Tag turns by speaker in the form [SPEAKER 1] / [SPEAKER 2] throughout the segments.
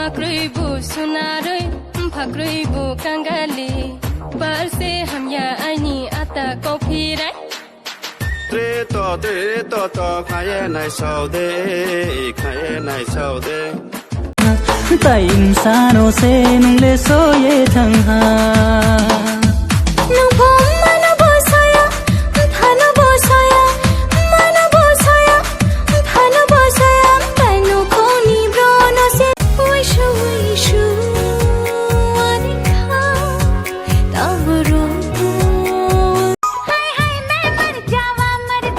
[SPEAKER 1] Makruibu sunare, pakruibu kangali. Barse hamya aini ata kopire.
[SPEAKER 2] Tre to, khaye nai saude, khaye nai saude.
[SPEAKER 3] Ta insano se nung le so ye thang ha.
[SPEAKER 4] Nung bom mana bosaya, thana bosaya, mana bosaya, thana bosaya. Tanu khoni brono se wishu anikha tabro. Hai hai main mar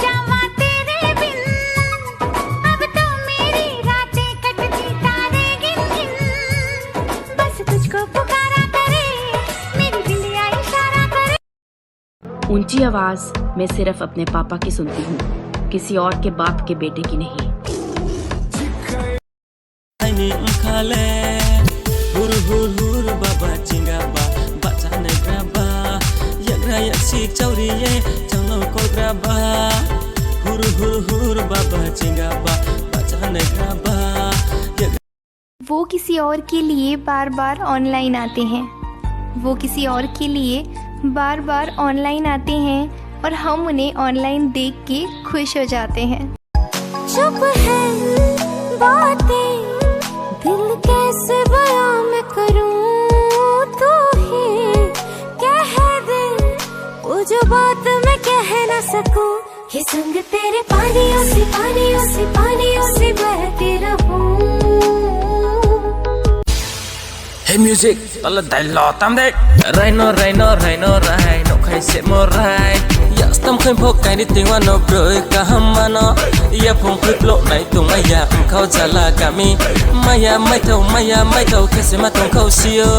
[SPEAKER 4] jawa tere bin. Ab to meri raatein katti taare gin gin. Bas tujhko पुकारा करे, मेरी बिंदिया इशारा करे.
[SPEAKER 5] ऊंची आवाज मैं सिर्फ अपने पापा की सुनती हूँ, किसी और के बाप के बेटे की नहीं.
[SPEAKER 3] Ani mkhale hur hur hur baba chinga ba bacha ne graba yagra yaksi chauri ye changlo ko graba hur hur hur baba chinga ba bacha ne graba.
[SPEAKER 4] वो किसी और के लिए बार बार ऑनलाइन आते हैं. वो किसी और के लिए बार बार ऑनलाइन आते हैं और हम उन्हें ऑनलाइन देख के खुश हो जाते हैं. चुप है बातें, दिल कैसे बयां मैं करूं, तू ही कह दे वो जो बात मैं कह न सकूं. ये संग तेरे पानियों से बहती रहूं.
[SPEAKER 3] Hey music, tala dialogue tam dek. Rhino khai se morai. Ya stam khai phok kai ni tingwa no broi ka hamano. Ya phong flip lo nai tung maya khau jala kami. Maya mai thau kese ma tong khau sio.